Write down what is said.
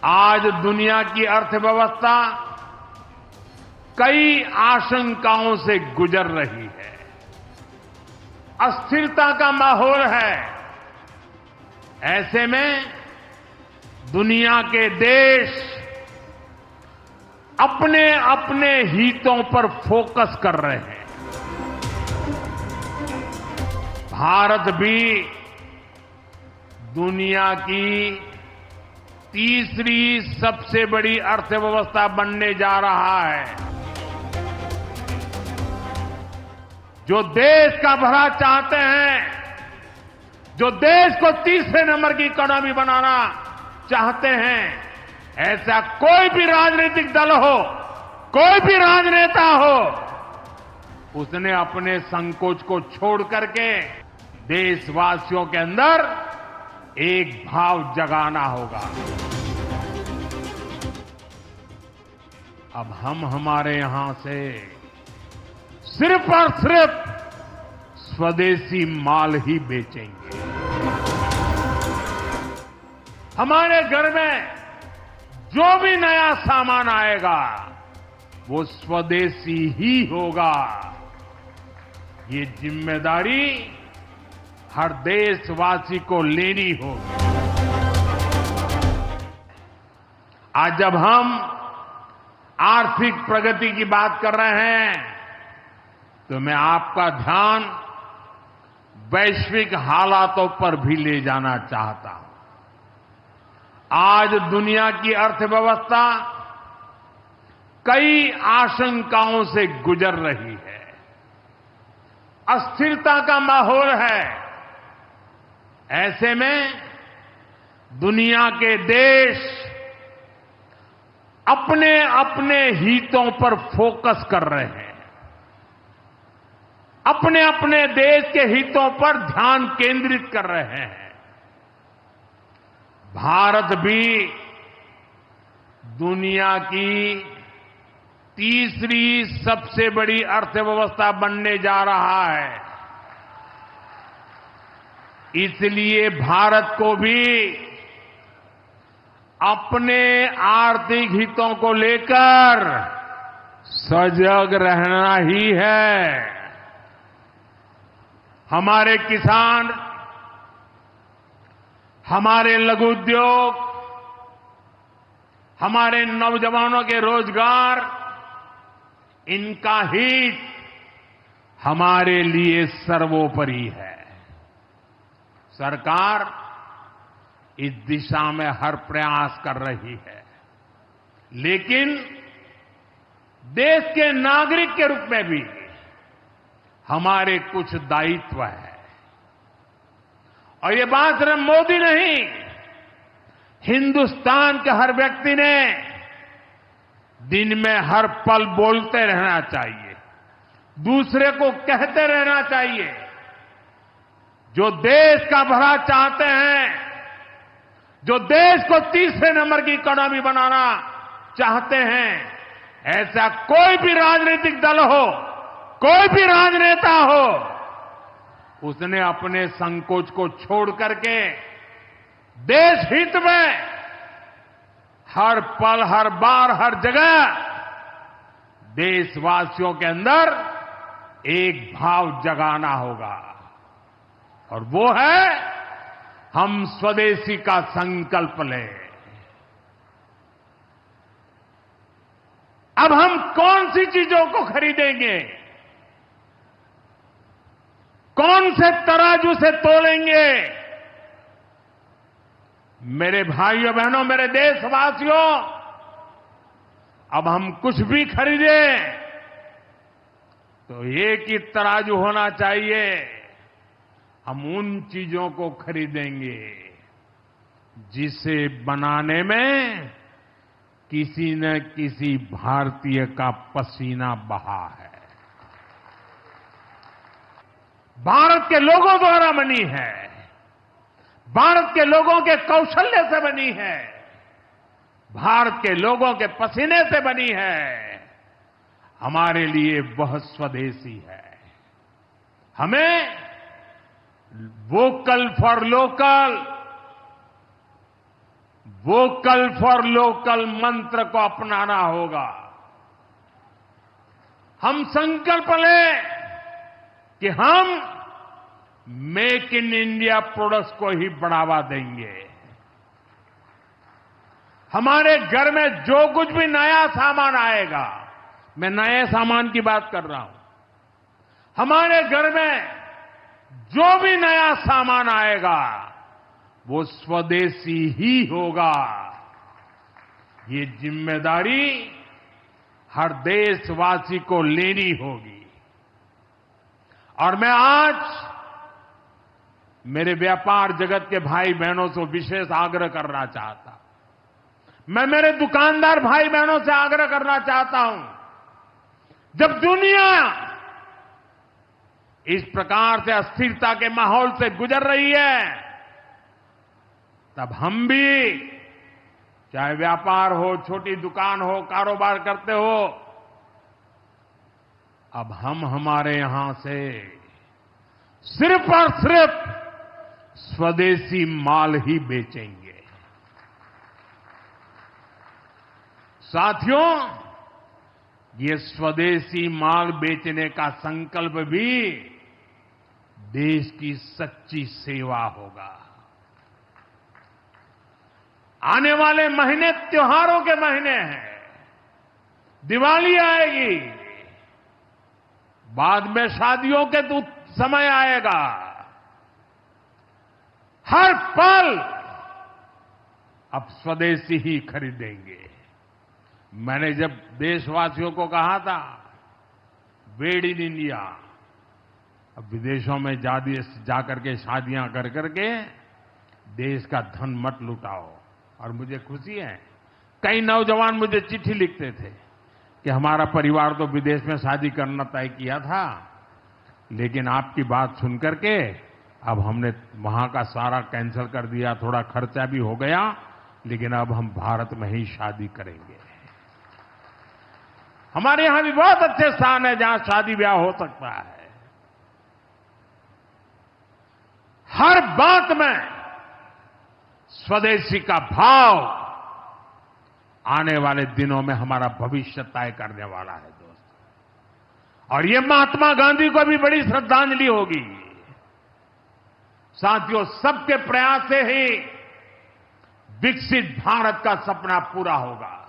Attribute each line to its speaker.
Speaker 1: आज दुनिया की अर्थव्यवस्था कई आशंकाओं से गुजर रही है। अस्थिरता का माहौल है। ऐसे में दुनिया के देश अपने अपने हितों पर फोकस कर रहे हैं। भारत भी दुनिया की तीसरी सबसे बड़ी अर्थव्यवस्था बनने जा रहा है। जो देश का भला चाहते हैं, जो देश को तीसरे नंबर की इकोनॉमी बनाना चाहते हैं, ऐसा कोई भी राजनीतिक दल हो, कोई भी राजनेता हो, उसने अपने संकोच को छोड़ करके देशवासियों के अंदर एक भाव जगाना होगा। अब हम हमारे यहां से सिर्फ और सिर्फ स्वदेशी माल ही बेचेंगे। हमारे घर में जो भी नया सामान आएगा वो स्वदेशी ही होगा। ये जिम्मेदारी हर देशवासी को लेनी होगी। आज जब हम आर्थिक प्रगति की बात कर रहे हैं तो मैं आपका ध्यान वैश्विक हालातों पर भी ले जाना चाहता हूं। आज दुनिया की अर्थव्यवस्था कई आशंकाओं से गुजर रही है। अस्थिरता का माहौल है। ऐसे में दुनिया के देश अपने अपने हितों पर फोकस कर रहे हैं। अपने अपने देश के हितों पर ध्यान केंद्रित कर रहे हैं। भारत भी दुनिया की तीसरी सबसे बड़ी अर्थव्यवस्था बनने जा रहा है। इसलिए भारत को भी अपने आर्थिक हितों को लेकर सजग रहना ही है। हमारे किसान, हमारे लघु उद्योग, हमारे नौजवानों के रोजगार, इनका हित हमारे लिए सर्वोपरि है। सरकार इस दिशा में हर प्रयास कर रही है, लेकिन देश के नागरिक के रूप में भी हमारे कुछ दायित्व है। और ये बात सिर्फ मोदी नहीं, हिंदुस्तान के हर व्यक्ति ने दिन में हर पल बोलते रहना चाहिए, दूसरे को कहते रहना चाहिए। जो देश का भला चाहते हैं, जो देश को तीसरे नंबर की इकोनॉमी बनाना चाहते हैं, ऐसा कोई भी राजनीतिक दल हो, कोई भी राजनेता हो, उसने अपने संकोच को छोड़ करके देश हित में हर पल, हर बार, हर जगह देशवासियों के अंदर एक भाव जगाना होगा। और वो है, हम स्वदेशी का संकल्प लें। अब हम कौन सी चीजों को खरीदेंगे, कौन से तराजू से तोलेंगे? मेरे भाइयों बहनों, मेरे देशवासियों, अब हम कुछ भी खरीदें तो एक ही तराजू होना चाहिए। हम उन चीजों को खरीदेंगे जिसे बनाने में किसी न किसी भारतीय का पसीना बहा है, भारत के लोगों द्वारा बनी है, भारत के लोगों के कौशल्य से बनी है, भारत के लोगों के पसीने से बनी है। हमारे लिए वह स्वदेशी है। हमें vocal for local, vocal for local मंत्र को अपनाना होगा। हम संकल्प लें कि हम मेक इन इंडिया प्रोडक्ट्स को ही बढ़ावा देंगे। हमारे घर में जो कुछ भी नया सामान आएगा, मैं नए सामान की बात कर रहा हूं, हमारे घर में जो भी नया सामान आएगा वो स्वदेशी ही होगा। ये जिम्मेदारी हर देशवासी को लेनी होगी। और मैं आज मेरे व्यापार जगत के भाई बहनों से विशेष आग्रह करना चाहता हूं। मैं मेरे दुकानदार भाई बहनों से आग्रह करना चाहता हूं, जब दुनिया इस प्रकार से अस्थिरता के माहौल से गुजर रही है, तब हम भी, चाहे व्यापार हो, छोटी दुकान हो, कारोबार करते हो, अब हम हमारे यहां से सिर्फ और सिर्फ स्वदेशी माल ही बेचेंगे। साथियों, ये स्वदेशी माल बेचने का संकल्प भी देश की सच्ची सेवा होगा। आने वाले महीने त्योहारों के महीने हैं। दिवाली आएगी, बाद में शादियों के समय आएगा। हर पल अब स्वदेशी ही खरीदेंगे। मैंने जब देशवासियों को कहा था मेड इन इंडिया, अब विदेशों में जाकर के शादियां कर करके देश का धन मत लुटाओ। और मुझे खुशी है, कई नौजवान मुझे चिट्ठी लिखते थे कि हमारा परिवार तो विदेश में शादी करना तय किया था, लेकिन आपकी बात सुन करके अब हमने वहां का सारा कैंसिल कर दिया। थोड़ा खर्चा भी हो गया, लेकिन अब हम भारत में ही शादी करेंगे। हमारे यहां भी बहुत अच्छे स्थान है जहां शादी ब्याह हो सकता है। हर बात में स्वदेशी का भाव आने वाले दिनों में हमारा भविष्य तय करने वाला है दोस्तों। और ये महात्मा गांधी को भी बड़ी श्रद्धांजलि होगी। साथियों, सबके प्रयास से ही विकसित भारत का सपना पूरा होगा।